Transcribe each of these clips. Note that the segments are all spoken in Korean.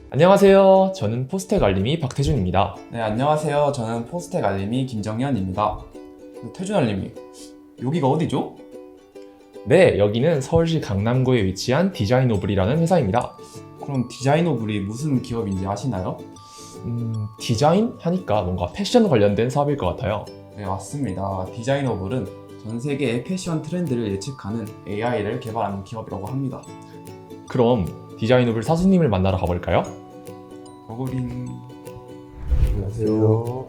안녕하세요. 저는 포스텍 알림이 박태준입니다. 네, 안녕하세요. 저는 포스텍 알림이 김정현입니다. 태준 알림이, 여기가 어디죠? 네, 여기는 서울시 강남구에 위치한 디자인오블이라는 회사입니다. 그럼 디자이너블이 무슨 기업인지 아시나요? 디자인 하니까 뭔가 패션 관련된 사업일 것 같아요. 네, 맞습니다. 디자이너블은 전 세계의 패션 트렌드를 예측하는 AI를 개발하는 기업이라고 합니다. 그럼 디자인오블 사수님을 만나러 가볼까요? 버거링. 안녕하세요.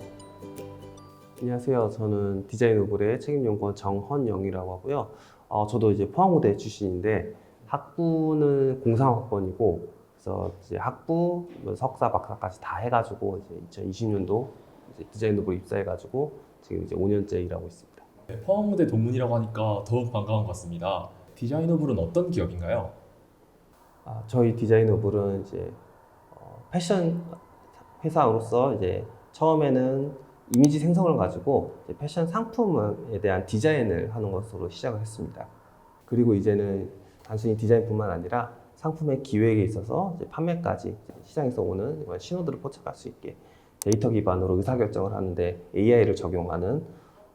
안녕하세요. 저는 디자인오블의 책임연구원 정헌영이라고 하고요. 저도 이제 포항고대 출신인데 학부는 공상학번이고 그래서 이제 학부, 석사, 박사까지 다 해가지고 이제 2020년도 이제 디자인오블 입사해가지고 지금 이제 5년째 일하고 있습니다. 네, 포항무대 동문이라고 하니까 더욱 반가운 것 같습니다. 디자인오블은 어떤 기업인가요? 저희 디자인오블은 이제 패션 회사로서 이제 처음에는 이미지 생성을 가지고 이제 패션 상품에 대한 디자인을 하는 것으로 시작을 했습니다. 그리고 이제는 단순히 디자인뿐만 아니라 상품의 기획에 있어서 이제 판매까지 시장에서 오는 신호들을 포착할 수 있게 데이터 기반으로 의사결정을 하는데 AI를 적용하는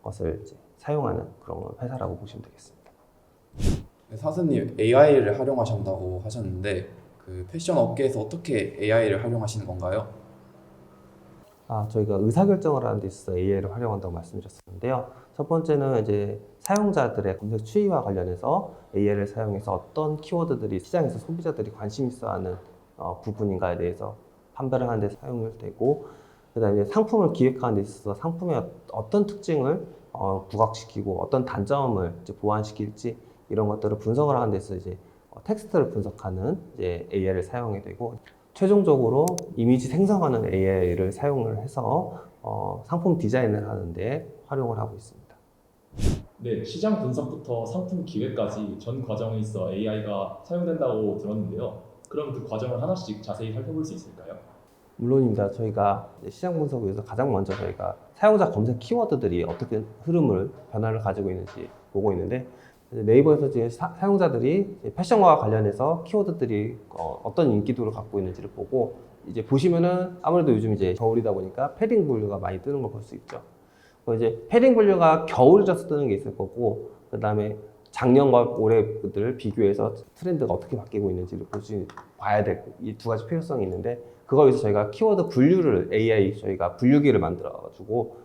것을 이제 사용하는 그런 회사라고 보시면 되겠습니다. 네, 사수님 AI를 활용하신다고 하셨는데 그 패션 업계에서 어떻게 AI를 활용하시는 건가요? 저희가 의사결정을 하는 데 있어서 AI를 활용한다고 말씀드렸었는데요. 첫 번째는 이제 사용자들의 검색 추이와 관련해서 AI를 사용해서 어떤 키워드들이 시장에서 소비자들이 관심 있어 하는 부분인가에 대해서 판별을 하는 데 사용이 되고, 그 다음에 상품을 기획하는 데 있어서 상품의 어떤 특징을 부각시키고 어떤 단점을 이제 보완시킬지 이런 것들을 분석을 하는 데 있어서 이제 텍스트를 분석하는 이제 AI를 사용하게 되고, 최종적으로 이미지 생성하는 AI를 사용을 해서 상품 디자인을 하는데 활용을 하고 있습니다. 네, 시장 분석부터 상품 기획까지 전 과정에 있어 AI가 사용된다고 들었는데요. 그럼 그 과정을 하나씩 자세히 살펴볼 수 있을까요? 물론입니다. 저희가 시장 분석을 위해서 가장 먼저 저희가 사용자 검색 키워드들이 어떻게 흐름을 변화를 가지고 있는지 보고 있는데, 네이버에서 지금 사용자들이 패션과 관련해서 키워드들이 어떤 인기도를 갖고 있는지를 보고, 이제 보시면은 아무래도 요즘 이제 겨울이다 보니까 패딩 분류가 많이 뜨는 걸 볼 수 있죠. 이제 패딩 분류가 겨울이라서 뜨는 게 있을 거고, 그 다음에 작년과 올해를 비교해서 트렌드가 어떻게 바뀌고 있는지를 봐야 될 이 두 가지 필요성이 있는데, 그걸 위해서 저희가 키워드 분류를 AI 저희가 분류기를 만들어 가지고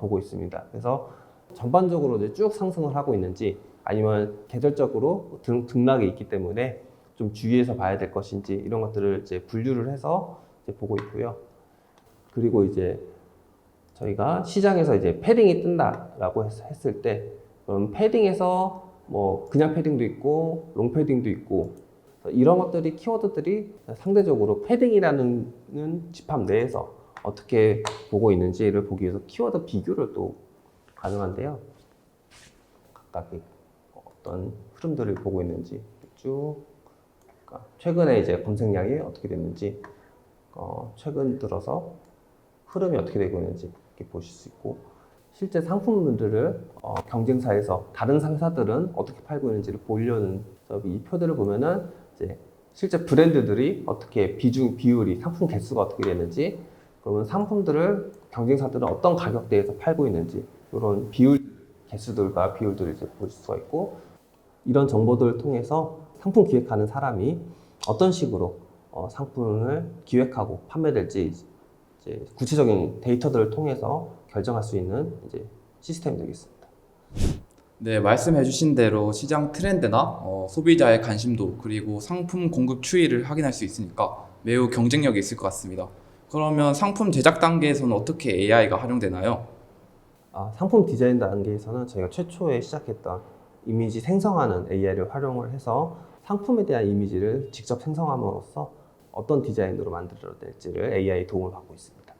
보고 있습니다. 그래서 전반적으로 이제 쭉 상승을 하고 있는지 아니면 계절적으로 등락이 있기 때문에 좀 주의해서 봐야 될 것인지 이런 것들을 이제 분류를 해서 이제 보고 있고요. 그리고 이제 저희가 시장에서 이제 패딩이 뜬다라고 했을 때, 그럼 패딩에서 뭐 그냥 패딩도 있고 롱 패딩도 있고 이런 것들이 키워드들이 상대적으로 패딩이라는 집합 내에서 어떻게 보고 있는지를 보기 위해서 키워드 비교를 또 가능한데요. 각각의 어떤 흐름들을 보고 있는지 쭉, 그러니까 최근에 이제 검색량이 어떻게 됐는지, 최근 들어서 흐름이 어떻게 되고 있는지 이렇게 보실 수 있고, 실제 상품들을 경쟁사에서 다른 상사들은 어떻게 팔고 있는지를 보려는 이 표들을 보면은 이제 실제 브랜드들이 어떻게 비율이 상품 개수가 어떻게 되는지, 그러면 상품들을 경쟁사들은 어떤 가격대에서 팔고 있는지 이런 개수들과 비율들을 이제 볼 수가 있고, 이런 정보들을 통해서 상품 기획하는 사람이 어떤 식으로 상품을 기획하고 판매될지 이제 구체적인 데이터들을 통해서 결정할 수 있는 이제 시스템이 되겠습니다. 네, 말씀해주신 대로 시장 트렌드나 소비자의 관심도 그리고 상품 공급 추이를 확인할 수 있으니까 매우 경쟁력이 있을 것 같습니다. 그러면 상품 제작 단계에서는 어떻게 AI가 활용되나요? 상품 디자인 단계에서는 저희가 최초에 시작했던 이미지 생성하는 AI를 활용을 해서 상품에 대한 이미지를 직접 생성함으로써 어떤 디자인으로 만들어낼지를 AI 도움을 받고 있습니다.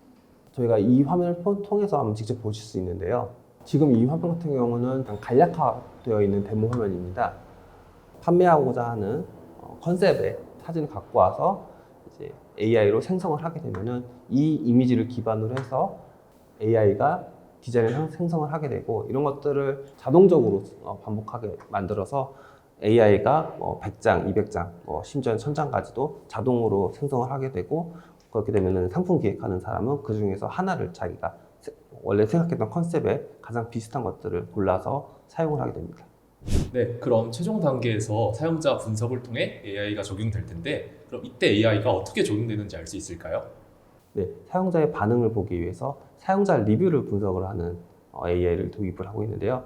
저희가 이 화면을 통해서 한번 직접 보실 수 있는데요. 지금 이 화면 같은 경우는 간략화되어 있는 데모 화면입니다. 판매하고자 하는 컨셉의 사진을 갖고 와서 이제 AI로 생성을 하게 되면은 이 이미지를 기반으로 해서 AI가 디자인을 생성을 하게 되고, 이런 것들을 자동적으로 반복하게 만들어서 AI가 100장, 200장, 심지어는 1000장까지도 자동으로 생성을 하게 되고 그렇게 되면 상품 기획하는 사람은 그 중에서 하나를 자기가 원래 생각했던 컨셉에 가장 비슷한 것들을 골라서 사용을 하게 됩니다. 네, 그럼 최종 단계에서 사용자 분석을 통해 AI가 적용될 텐데 그럼 이때 AI가 어떻게 적용되는지 알 수 있을까요? 네, 사용자의 반응을 보기 위해서 사용자 리뷰를 분석을 하는 AI를 도입을 하고 있는데요.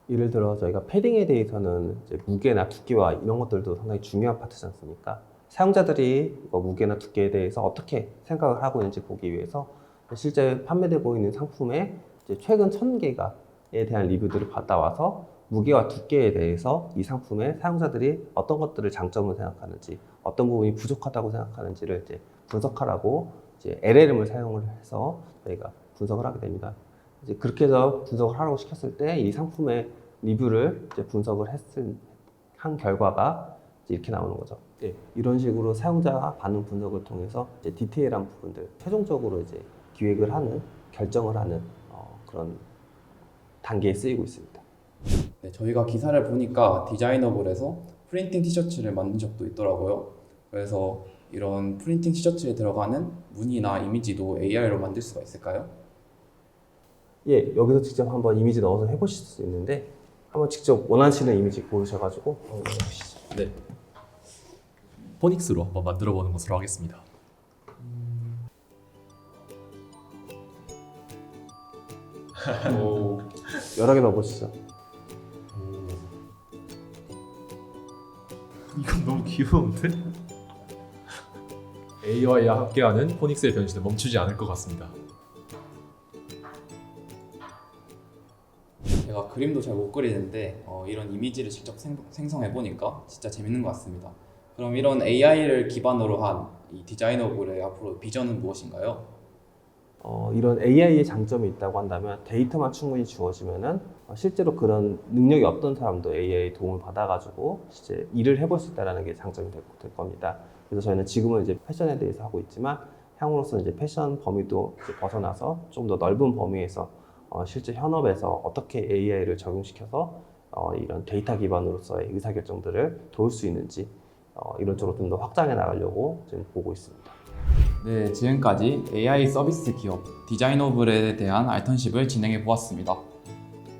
예를 들어 저희가 패딩에 대해서는 이제 무게나 두께와 이런 것들도 상당히 중요한 파트지 않습니까? 사용자들이 무게나 두께에 대해서 어떻게 생각을 하고 있는지 보기 위해서 실제 판매되고 있는 상품의 이제 최근 1000개가에 대한 리뷰들을 받아와서 무게와 두께에 대해서 이 상품의 사용자들이 어떤 것들을 장점으로 생각하는지, 어떤 부분이 부족하다고 생각하는지를 이제 분석하라고 이제 LLM을 사용을 해서 저희가 분석을 하게 됩니다. 이제 그렇게 해서 분석을 하라고 시켰을 때 이 상품의 리뷰를 이제 분석을 한 결과가 이제 이렇게 나오는 거죠. 네, 이런 식으로 사용자 반응 분석을 통해서 이제 디테일한 부분들, 최종적으로 이제 기획을 하는, 결정을 하는 그런 단계에 쓰이고 있습니다. 네, 저희가 기사를 보니까 디자이너블에서 프린팅 티셔츠를 만든 적도 있더라고요. 그래서 이런 프린팅 티셔츠에 들어가는 무늬나 이미지도 AI로 만들 수가 있을까요? 예, 여기서 직접 한번 이미지 넣어서 해보실 수 있는데 한번 직접 원하시는 이미지 고르셔가지고 해보시죠. 네. 포닉스로 한번 만들어 보는 것으로 하겠습니다. 여러 개 넣어보시죠. 이건 너무 귀여운데? AI와 함께하는 포닉스의 변신은 멈추지 않을 것 같습니다. 제가 그림도 잘 못 그리는데 이런 이미지를 직접 생성해 보니까 진짜 재밌는 것 같습니다. 그럼 이런 AI를 기반으로 한 이 디자이너블의 앞으로 비전은 무엇인가요? 이런 AI의 장점이 있다고 한다면 데이터만 충분히 주어지면은 실제로 그런 능력이 없던 사람도 AI 도움을 받아가지고 이제 일을 해볼 수 있다는 게 장점이 될 겁니다. 그래서 저희는 지금은 이제 패션에 대해서 하고 있지만 향후로서 이제 패션 범위도 이제 벗어나서 좀 더 넓은 범위에서 실제 현업에서 어떻게 AI를 적용시켜서 이런 데이터 기반으로서의 의사결정들을 도울 수 있는지 이런 쪽으로 좀 더 확장해 나가려고 지금 보고 있습니다. 네, 지금까지 AI 서비스 기업 디자이너블에 대한 알턴십을 진행해 보았습니다.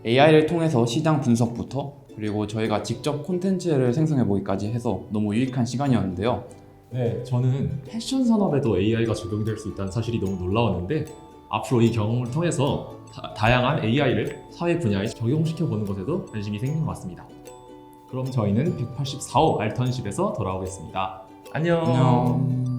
AI를 통해서 시장 분석부터 그리고 저희가 직접 콘텐츠를 생성해 보기까지 해서 너무 유익한 시간이었는데요. 네, 저는 패션 산업에도 AI가 적용될 수 있다는 사실이 너무 놀라웠는데 앞으로 이 경험을 통해서 다양한 AI를 사회 분야에 적용시켜 보는 것에도 관심이 생긴 것 같습니다. 그럼 저희는 184호 알턴십에서 돌아오겠습니다. 안녕. 안녕.